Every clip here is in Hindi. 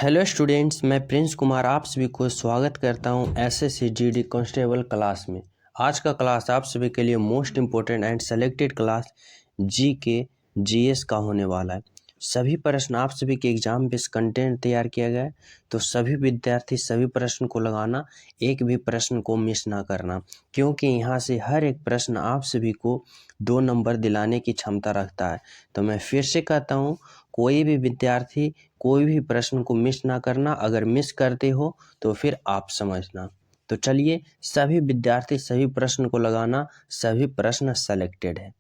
हेलो स्टूडेंट्स, मैं प्रिंस कुमार आप सभी को स्वागत करता हूं एसएससी जीडी कांस्टेबल क्लास में। आज का क्लास आप सभी के लिए most important and selected class GK GS का होने वाला है। सभी प्रश्न आप सभी के एग्जाम बेस्ड कंटेंट तैयार किया गया है, तो सभी विद्यार्थी सभी प्रश्न को लगाना, एक भी प्रश्न को मिस ना करना, क्योंकि यहाँ से हर एक प्रश्न आप सभी को 2 नंबर दिलाने की क्षमता रखता है। तो मैं फिर से कहता हूँ, कोई भी विद्यार्थी कोई भी प्रश्न को मिस ना करना, अगर मिस करते हो तो फिर आप समझना। तो चलिए, सभी विद्यार्थी सभी प्रश्न को लगाना, सभी प्रश्न सेलेक्टेड है।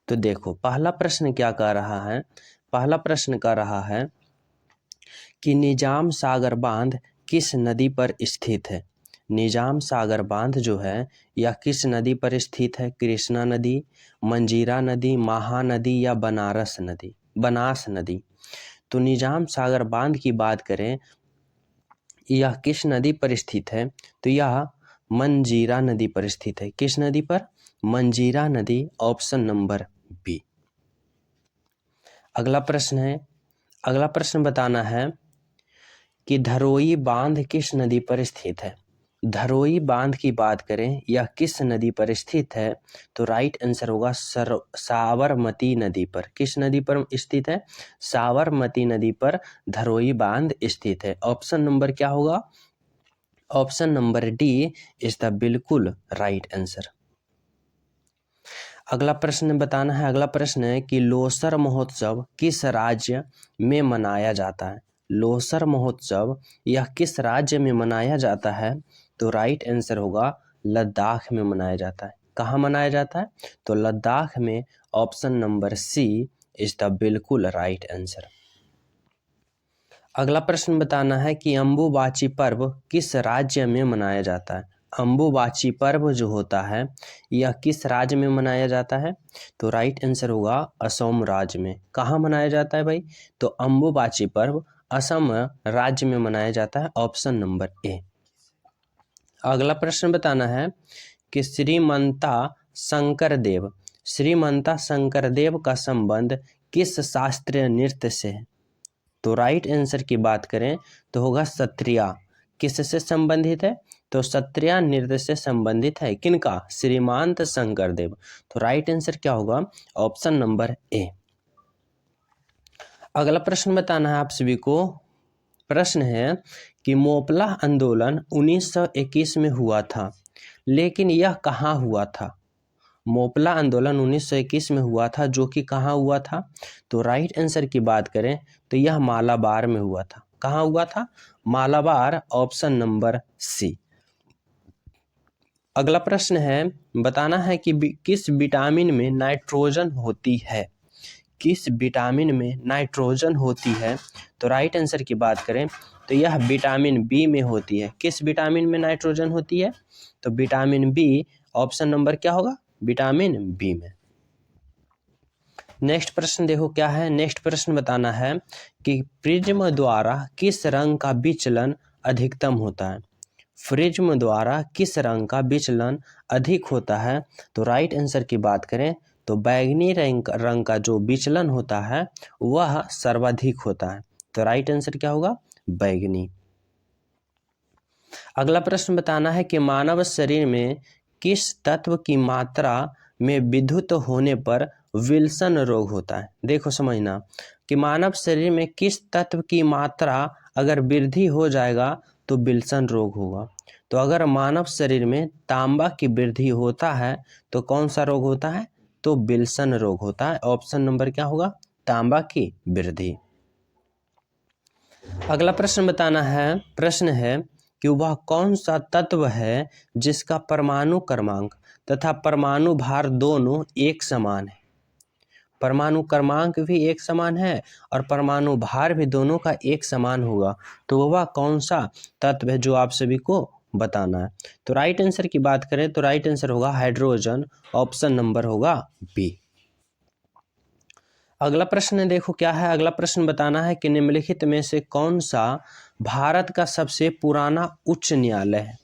तो देखो, पहला प्रश्न क्या कह रहा है। पहला प्रश्न कह रहा है कि निजाम सागर बांध किस नदी पर स्थित है। निजाम सागर बांध जो है यह किस नदी पर स्थित है। कृष्णा नदी, मंजीरा नदी, महानदी या बनास नदी। तो निजाम सागर बांध की बात करें, यह किस नदी पर स्थित है, तो यह मंजीरा नदी पर स्थित है। किस नदी पर? मंजीरा नदी, ऑप्शन नंबर बी। अगला प्रश्न बताना है कि धरोई बांध किस नदी पर स्थित है। धरोई बांध की बात करें, यह किस नदी पर स्थित है, तो राइट आंसर होगा साबरमती नदी पर। किस नदी पर स्थित है? साबरमती नदी पर धरोई बांध स्थित है। ऑप्शन नंबर क्या होगा? Option number D is the बिल्कुल राइट आंसर। अगला प्रश्न बताना है। अगला प्रश्न है कि लोसर महोत्सव किस राज्य में मनाया जाता है। लोसर महोत्सव यह किस राज्य में मनाया जाता है, तो राइट आंसर होगा लद्दाख में मनाया जाता है। कहाँ मनाया जाता है? तो लद्दाख में। Option number C is the बिल्कुल राइट आंसर। अगला प्रश्न बताना है कि अंबुबाची पर्व किस राज्य में मनाया जाता है। अंबुबाची पर्व जो होता है यह किस राज्य में मनाया जाता है, तो राइट आंसर होगा असम राज्य में। कहाँ मनाया जाता है भाई? तो अंबुबाची पर्व असम राज्य में मनाया जाता है। ऑप्शन नंबर ए। अगला प्रश्न बताना है कि श्रीमंता शंकरदेव का संबंध किस शास्त्रीय नृत्य से है, तो राइट आंसर की बात करें तो होगा सत्रिया। किससे संबंधित है? तो सत्रिया नृत्य से संबंधित है। किनका? श्रीमंत शंकरदेव। तो राइट आंसर क्या होगा? ऑप्शन नंबर ए। अगला प्रश्न बताना है आप सभी को। प्रश्न है कि मोपला आंदोलन 1921 में हुआ था, लेकिन यह कहाँ हुआ था। मोपला आंदोलन 1921 में हुआ था, जो कि कहाँ हुआ था, तो राइट आंसर की बात करें तो यह मालाबार में हुआ था। कहाँ हुआ था? मालाबार। Option number C. अगला प्रश्न है, बताना है कि किस विटामिन में नाइट्रोजन होती है। किस विटामिन में नाइट्रोजन होती है, तो राइट आंसर की बात करें तो यह विटामिन बी में होती है। किस विटामिन में नाइट्रोजन होती है, तो विटामिन बी। ऑप्शन नंबर क्या होगा? विटामिन बी में। नेक्स्ट प्रश्न देखो क्या है। नेक्स्ट प्रश्न बताना है कि प्रिज्म द्वारा किस रंग का विचलन अधिकतम होता है। प्रिज्म द्वारा किस रंग का विचलन अधिक होता है, तो राइट आंसर की बात करें तो बैगनी रंग का जो विचलन होता है वह सर्वाधिक होता है। तो राइट आंसर क्या होगा? बैगनी। अगला प्रश्न बताना है कि मानव शरीर में किस तत्व की मात्रा में विद्युत होने पर विल्सन रोग होता है। देखो समझना कि मानव शरीर में किस तत्व की मात्रा अगर वृद्धि हो जाएगा तो विल्सन रोग होगा। तो अगर मानव शरीर में तांबा की वृद्धि होता है तो कौन सा रोग होता है, तो विल्सन रोग होता है। ऑप्शन नंबर क्या होगा? तांबा की वृद्धि। अगला प्रश्न बताना है। प्रश्न है कि वह कौन सा तत्व है जिसका परमाणु क्रमांक तथा परमाणु भार दोनों एक समान है। परमाणु क्रमांक भी एक समान है और परमाणु भार भी दोनों का एक समान होगा, तो वह कौन सा तत्व है जो आप सभी को बताना है। तो राइट आंसर की बात करें तो राइट आंसर होगा हाइड्रोजन। ऑप्शन नंबर होगा बी। अगला प्रश्न देखो क्या है। अगला प्रश्न बताना है कि निम्नलिखित में से कौन सा भारत का सबसे पुराना उच्च न्यायालय है।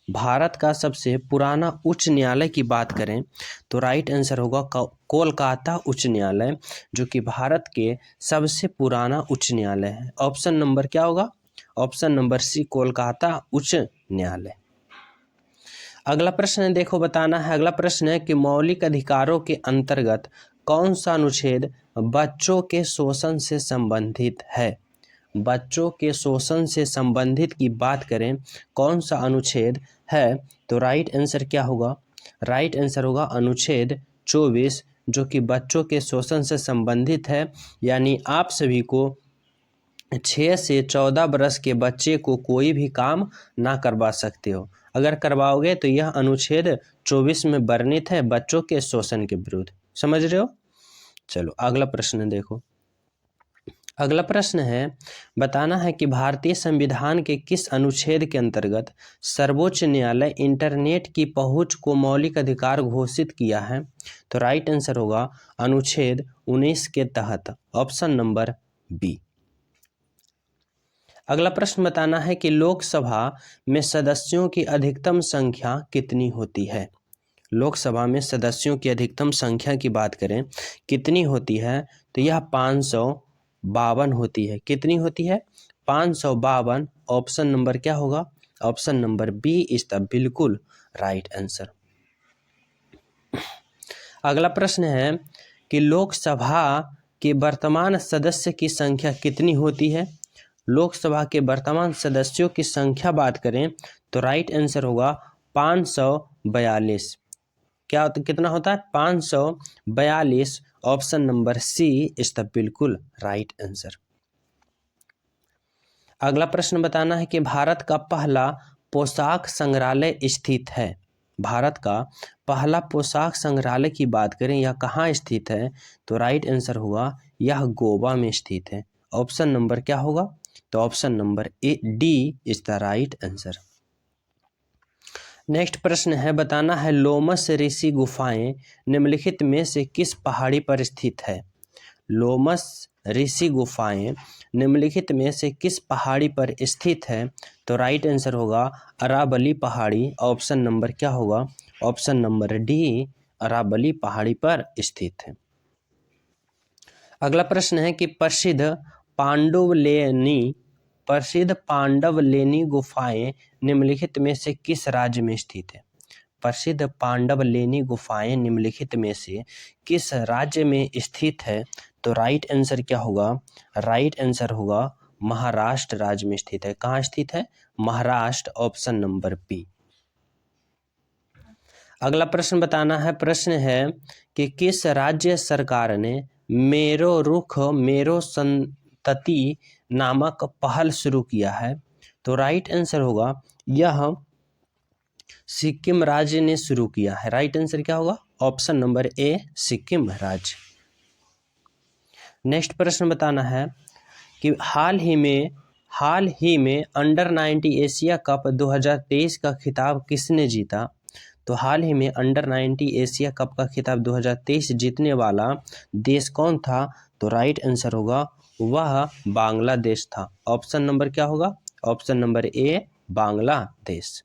भारत का सबसे पुराना उच्च न्यायालय की बात करें तो राइट आंसर होगा कोलकाता उच्च न्यायालय, जो कि भारत के सबसे पुराना उच्च न्यायालय है। ऑप्शन नंबर क्या होगा? ऑप्शन नंबर सी, कोलकाता उच्च न्यायालय। अगला प्रश्न देखो, बताना है। अगला प्रश्न है कि मौलिक अधिकारों के अंतर्गत कौन सा अनुच्छेद बच्चों के शोषण से संबंधित है? बच्चों के शोषण से संबंधित की बात करें, कौन सा अनुच्छेद है? तो राइट आंसर क्या होगा? राइट आंसर होगा अनुच्छेद 24, जो कि बच्चों के शोषण से संबंधित है। यानी आप सभी को 6 से 14 वर्ष के बच्चे को कोई भी काम ना करवा सकते हो। अगर करवाओगे तो यह अनुच्छेद 24 में वर्णित है बच्चों के शोषण के विरुद्ध। समझ रहे हो? चलो अगला प्रश्न देखो। अगला प्रश्न है, बताना है कि भारतीय संविधान के किस अनुच्छेद के अंतर्गत सर्वोच्च न्यायालय इंटरनेट की पहुंच को मौलिक अधिकार घोषित किया है? तो राइट आंसर होगा अनुच्छेद 19 के तहत, ऑप्शन नंबर बी। अगला प्रश्न बताना है कि लोकसभा में सदस्यों की अधिकतम संख्या कितनी होती है? लोकसभा में सदस्यों की अधिकतम संख्या की बात करें कितनी होती है, तो यह 552 होती है। कितनी होती है? 552। ऑप्शन नंबर क्या होगा? Option number B is the बिल्कुल राइट आंसर। अगला प्रश्न है कि लोकसभा के वर्तमान सदस्य की संख्या कितनी होती है? लोकसभा के वर्तमान सदस्यों की संख्या बात करें तो राइट आंसर होगा 542। कितना होता है? 542। Option number C is the बिल्कुल राइट आंसर। अगला प्रश्न बताना है कि भारत का पहला पोशाक संग्रहालय स्थित है। भारत का पहला पोशाक संग्रहालय की बात करें, यह कहाँ स्थित है? तो राइट आंसर होगा यह गोवा में स्थित है। ऑप्शन नंबर क्या होगा? तो option number A D is the right answer. Next प्रश्न है, बताना है लोमस ऋषि गुफाएं निम्नलिखित में से किस पहाड़ी पर स्थित है? लोमस ऋषि गुफाएं निम्नलिखित में से किस पहाड़ी पर स्थित है? तो राइट आंसर होगा अरावली पहाड़ी। ऑप्शन नंबर क्या होगा? ऑप्शन नंबर डी अरावली पहाड़ी पर स्थित है। अगला प्रश्न है कि प्रसिद्ध पांडवलेनी गुफाएं निम्नलिखित में से किस राज्य में स्थित है? प्रसिद्ध पांडवलेनी गुफाएं निम्नलिखित में से किस राज्य में स्थित है? तो राइट आंसर क्या होगा? राइट आंसर होगा महाराष्ट्र राज्य में स्थित है। कहाँ स्थित है? महाराष्ट्र। Option number B. अगला प्रश्न बताना है। प्रश्न है कि किस राज्य सरकार ने मेरो रुख मेरो संतति नामक पहल शुरू किया है? तो राइट आंसर होगा यह सिक्किम राज्य ने शुरू किया है। राइट आंसर क्या होगा? ऑप्शन नंबर ए सिक्किम राज्य। नेक्स्ट प्रश्न बताना है कि हाल ही में अंडर 90 एशिया कप 2023 का खिताब किसने जीता? तो हाल ही में अंडर 90 एशिया कप का खिताब 2023 जीतने वाला देश कौन था? तो राइट आंसर होगा वह बांग्लादेश था। ऑप्शन नंबर क्या होगा? ऑप्शन नंबर ए बांग्लादेश।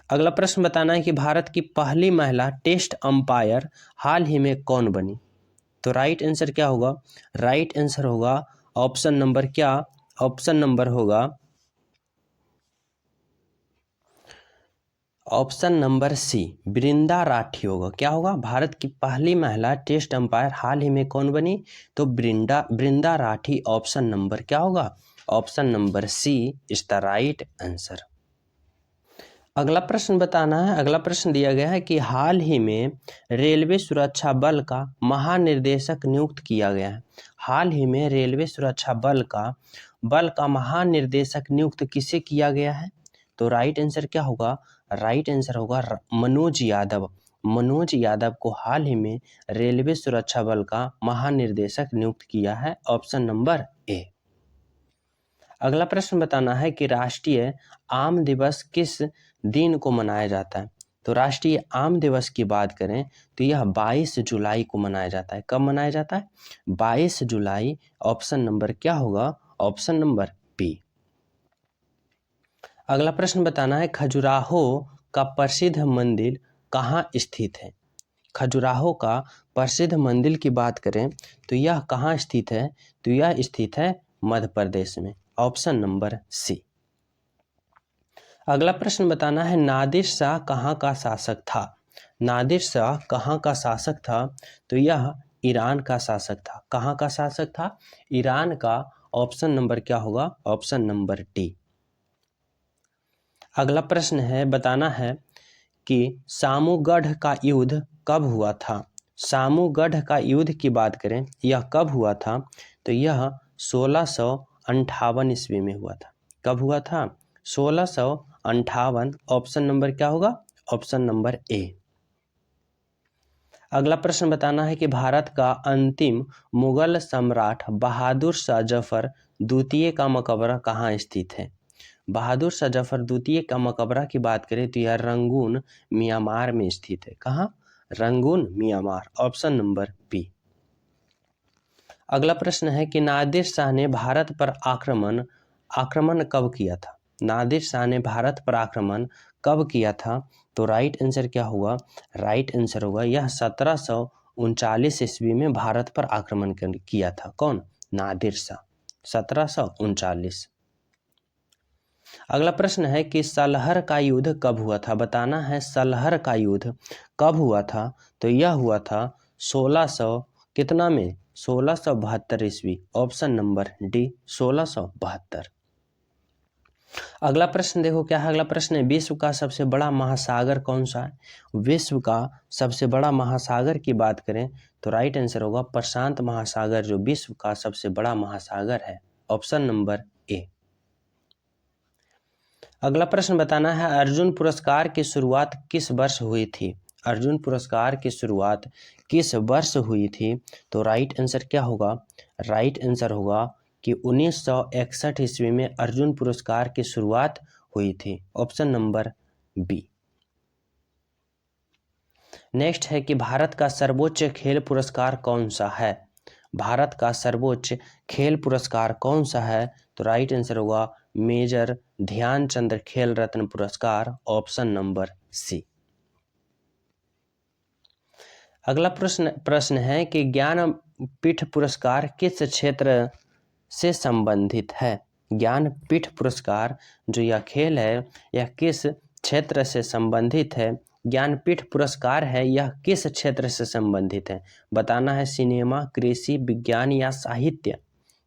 अगला प्रश्न बताना है कि भारत की पहली महिला टेस्ट अंपायर हाल ही में कौन बनी? तो राइट आंसर क्या होगा? राइट आंसर होगा ऑप्शन नंबर क्या? ऑप्शन नंबर होगा option number C Brinda Rathi होगा। क्या होगा? भारत की पहली महिला टेस्ट अंपायर हाल ही में कौन बनी? तो बृंदा राठी। ऑप्शन नंबर क्या होगा? Option number C is the right answer. अगला प्रश्न बताना है। अगला प्रश्न दिया गया है कि हाल ही में रेलवे सुरक्षा बल का महानिर्देशक नियुक्त किया गया है। हाल ही में रेलवे सुरक्षा बल का महानिर्देशक नियुक्त किसे किया गया है? तो राइट आंसर क्या होगा? राइट आंसर होगा मनोज यादव। मनोज यादव को हाल ही में रेलवे सुरक्षा बल का महानिर्देशक नियुक्त किया है। ऑप्शन नंबर ए। अगला प्रश्न बताना है कि राष्ट्रीय आम दिवस किस दिन को मनाया जाता है? तो राष्ट्रीय आम दिवस की बात करें तो यह 22 जुलाई को मनाया जाता है। कब मनाया जाता है? 22 जुलाई। ऑप्शन नंबर क्या होगा? Option number B. अगला प्रश्न बताना है खजुराहो का प्रसिद्ध मंदिर कहाँ स्थित है। खजुराहो का प्रसिद्ध मंदिर की बात करें तो यह कहाँ स्थित है, तो यह स्थित है मध्य प्रदेश में, ऑप्शन नंबर सी। अगला प्रश्न बताना है नादिर शाह कहाँ का शासक था। नादिर शाह कहाँ का शासक था, तो यह ईरान का शासक था। कहाँ का शासक था, ईरान का। ऑप्शन नंबर क्या होगा, ऑप्शन नंबर डी। अगला प्रश्न है बताना है कि सामूगढ़ का युद्ध कब हुआ था। सामूगढ़ का युद्ध की बात करें यह कब हुआ था, तो यह 1658 ईस्वी में हुआ था। कब हुआ था, 1658। ऑप्शन नंबर क्या होगा, ऑप्शन नंबर ए। अगला प्रश्न बताना है कि भारत का अंतिम मुगल सम्राट बहादुर शाह जफर द्वितीय का मकबरा कहाँ स्थित है। बहादुर शाह जफर द्वितीय का मकबरा की बात करें तो यह रंगून म्यांमार में स्थित है। कहाँ, Rangoon Myanmar, option number B. अगला प्रश्न है कि नादिर शाह ने भारत पर आक्रमण कब किया था। नादिर शाह ने भारत पर आक्रमण कब किया था, तो राइट आंसर क्या होगा, राइट आंसर होगा यह 1739 ईस्वी में भारत पर आक्रमण किया था। कौन, नादिर शाह, 1739। अगला प्रश्न है कि सलहर का युद्ध कब हुआ था। बताना है सलहर का युद्ध कब हुआ था, तो यह हुआ था 1600 कितना में, 1672 ईस्वी, ऑप्शन नंबर डी, 1672। अगला प्रश्न देखो क्या है। अगला प्रश्न है विश्व का सबसे बड़ा महासागर कौन सा है। विश्व का सबसे बड़ा महासागर की बात करें तो राइट आंसर होगा प्रशांत महासागर, जो विश्व का सबसे बड़ा महासागर है, ऑप्शन नंबर ए। अगला प्रश्न बताना है अर्जुन पुरस्कार की शुरुआत किस वर्ष हुई थी। अर्जुन पुरस्कार की शुरुआत किस वर्ष हुई थी, तो राइट आंसर क्या होगा, राइट आंसर होगा कि 1961 ईस्वी में अर्जुन पुरस्कार की शुरुआत हुई थी, ऑप्शन नंबर बी। नेक्स्ट है कि भारत का सर्वोच्च खेल पुरस्कार कौन सा है। भारत का सर्वोच्च खेल पुरस्कार कौन सा है, तो राइट आंसर होगा मेजर ध्यानचंद खेल रत्न पुरस्कार, ऑप्शन नंबर सी। अगला प्रश्न है कि ज्ञानपीठ पुरस्कार किस क्षेत्र से संबंधित है। ज्ञानपीठ पुरस्कार जो यह खेल है यह किस क्षेत्र से संबंधित है। ज्ञानपीठ पुरस्कार है यह किस क्षेत्र से संबंधित है। बताना है सिनेमा, कृषि, विज्ञान या साहित्य,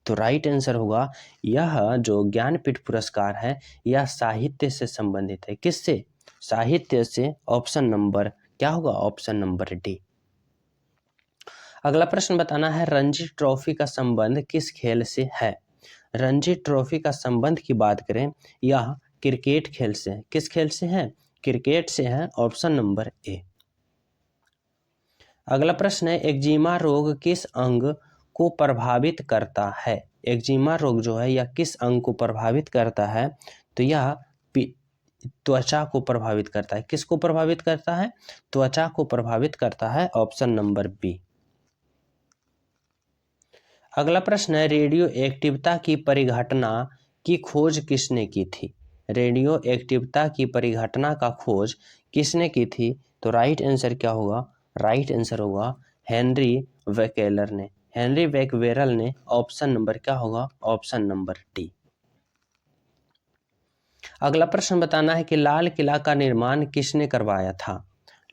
तो राइट आंसर होगा यह जो ज्ञानपीठ पुरस्कार है यह साहित्य से संबंधित है। किससे, साहित्य से, ऑप्शन नंबर क्या होगा, ऑप्शन नंबर डी। अगला प्रश्न बताना है रणजी ट्रॉफी का संबंध किस खेल से है। रणजी ट्रॉफी का संबंध की बात करें यह क्रिकेट खेल से है। किस खेल से है, क्रिकेट से है, ऑप्शन नंबर ए। अगला प्रश्न है एक्जिमा रोग किस अंग को प्रभावित करता है। एक्जिमा रोग जो है यह किस अंग को प्रभावित करता है, तो यह त्वचा को प्रभावित करता है। किसको प्रभावित करता है, त्वचा को प्रभावित करता है, ऑप्शन नंबर बी। अगला प्रश्न है रेडियो एक्टिवता की परिघटना की खोज किसने की थी। रेडियो एक्टिवता की परिघटना का खोज किसने की थी, तो राइट आंसर क्या होगा, राइट आंसर होगा हेनरी वेकेलर ने, हेनरी वेकवेरल ने, ऑप्शन नंबर क्या होगा, ऑप्शन नंबर डी। अगला प्रश्न बताना है कि लाल किला का निर्माण किसने करवाया था।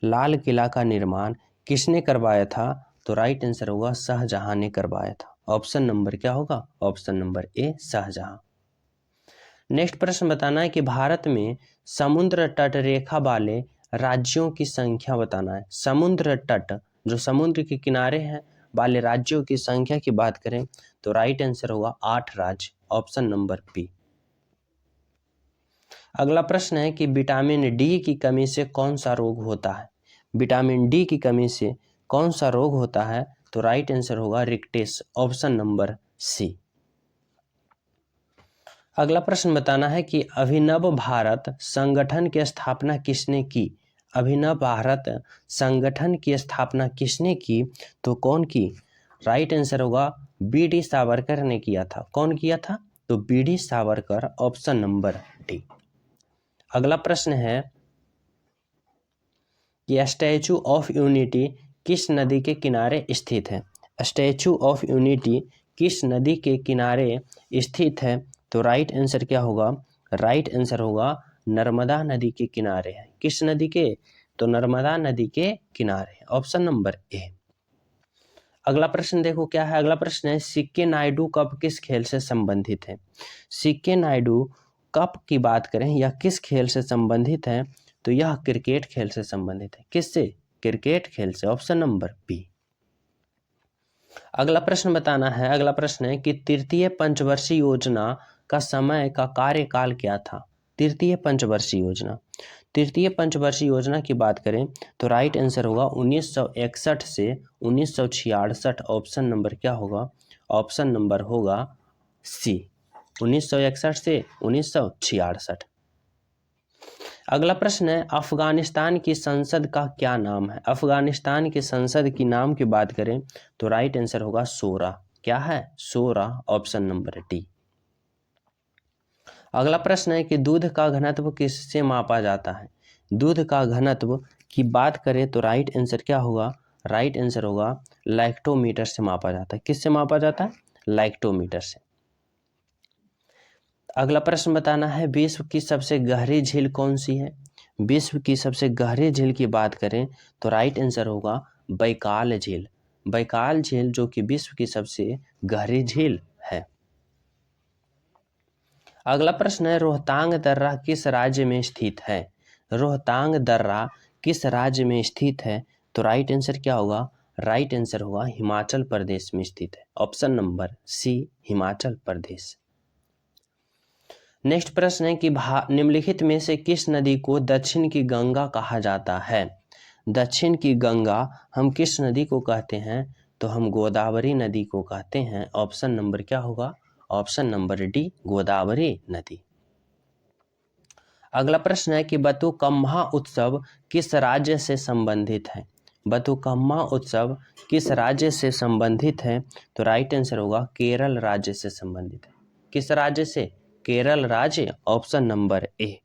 लाल किला का निर्माण किसने करवाया था, तो राइट आंसर होगा शाहजहां ने करवाया था। ऑप्शन नंबर क्या होगा, option number A, Shahjahan. Next प्रश्न बताना है कि भारत में समुद्र तट रेखा वाले राज्यों की संख्या बताना है। समुद्र तट जो समुद्र के किनारे हैं वाले राज्यों की संख्या की बात करें तो राइट आंसर होगा 8 राज्य, ऑप्शन नंबर बी। अगला प्रश्न है कि विटामिन डी की कमी से कौन सा रोग होता है। विटामिन डी की कमी से कौन सा रोग होता है, तो राइट आंसर होगा रिक्टेस, ऑप्शन नंबर सी। अगला प्रश्न बताना है कि अभिनव भारत संगठन की स्थापना किसने की। अभिनव भारत संगठन की स्थापना किसने की, तो कौन की, राइट आंसर होगा बी.डी. सावरकर ने किया था। कौन किया था, तो BD. Savarkar, option number D. अगला प्रश्न है कि स्टैचू ऑफ यूनिटी किस नदी के किनारे स्थित है। स्टैचू ऑफ यूनिटी किस नदी के किनारे स्थित है, तो राइट आंसर क्या होगा, राइट आंसर होगा नर्मदा नदी के किनारे है। किस नदी के, तो नर्मदा नदी के किनारे, ऑप्शन नंबर ए। अगला प्रश्न देखो क्या है, अगला प्रश्न है सीके नायडू कप किस खेल से संबंधित है। सीके नायडू कप की बात करें या किस खेल से संबंधित है, तो यह क्रिकेट खेल से संबंधित है। किससे, क्रिकेट खेल से, ऑप्शन नंबर बी। अगला प्रश्न बताना है, अगला प्रश्न है कि तृतीय पंचवर्षीय योजना का समय का कार्यकाल क्या था। तृतीय पंचवर्षीय योजना, तृतीय पंचवर्षीय योजना की बात करें तो राइट आंसर होगा 1961 से 1966, ऑप्शन नंबर क्या होगा, ऑप्शन नंबर होगा सी, 1961 से 1966। अगला प्रश्न है अफगानिस्तान की संसद का क्या नाम है। अफगानिस्तान की संसद की नाम की बात करें तो राइट आंसर होगा शोरा। क्या है, शोरा, ऑप्शन नंबर डी। अगला प्रश्न है कि दूध का घनत्व किससे मापा जाता है। दूध का घनत्व की बात करें तो राइट आंसर क्या होगा, राइट आंसर होगा लैक्टोमीटर से मापा जाता है। किससे मापा जाता है, लैक्टोमीटर से। अगला प्रश्न बताना है विश्व की सबसे गहरी झील कौन सी है। विश्व की सबसे गहरी झील की बात करें तो राइट आंसर होगा बैकाल झील। बैकाल झील जो कि विश्व की सबसे गहरी झील है। अगला प्रश्न है रोहतांग दर्रा किस राज्य में स्थित है। रोहतांग दर्रा किस राज्य में स्थित है, तो राइट आंसर क्या होगा, राइट आंसर होगा हिमाचल प्रदेश में स्थित है, ऑप्शन नंबर सी, हिमाचल प्रदेश। नेक्स्ट प्रश्न है कि निम्नलिखित में से किस नदी को दक्षिण की गंगा कहा जाता है। दक्षिण की गंगा हम किस नदी को कहते हैं, तो हम गोदावरी नदी को कहते हैं, ऑप्शन नंबर क्या होगा, ऑप्शन नंबर डी, गोदावरी नदी। अगला प्रश्न है कि बतुकम्मा उत्सव किस राज्य से संबंधित है। बतुकम्मा उत्सव किस राज्य से संबंधित है, तो राइट आंसर होगा केरल राज्य से संबंधित है। किस राज्य से, केरल राज्य, ऑप्शन नंबर ए।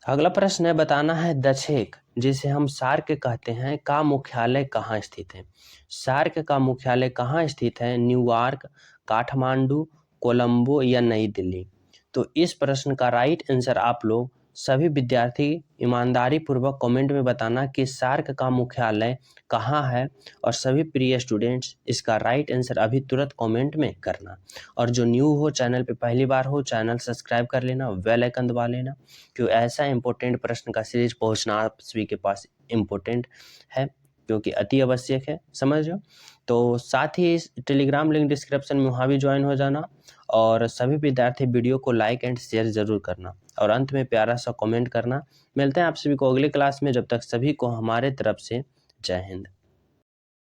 अगला प्रश्न है बताना है दक्षेक जिसे हम सार्क कहते हैं का मुख्यालय कहाँ स्थित है। सार्क का मुख्यालय कहाँ स्थित है, न्यूयॉर्क, काठमांडू, कोलंबो या नई दिल्ली। तो इस प्रश्न का राइट आंसर आप लोग सभी विद्यार्थी ईमानदारी पूर्वक कमेंट में बताना कि सार्क का मुख्यालय कहाँ है, और सभी प्रिय स्टूडेंट्स इसका राइट आंसर अभी तुरंत कमेंट में करना। और जो न्यू हो, चैनल पे पहली बार हो, चैनल सब्सक्राइब कर लेना, बेल आइकन दबा लेना, क्योंकि ऐसा इंपॉर्टेंट प्रश्न का सीरीज पहुंचना आप सभी के पास इम्पोर्टेंट है, क्योंकि अति आवश्यक है, समझ लो। तो साथ ही टेलीग्राम लिंक डिस्क्रिप्शन में वहाँ भी ज्वाइन हो जाना, और सभी विद्यार्थी वीडियो को लाइक एंड शेयर जरूर करना, और अंत में प्यारा सा कमेंट करना। मिलते हैं आप सभी को अगली क्लास में, जब तक सभी को हमारे तरफ से जय हिंद।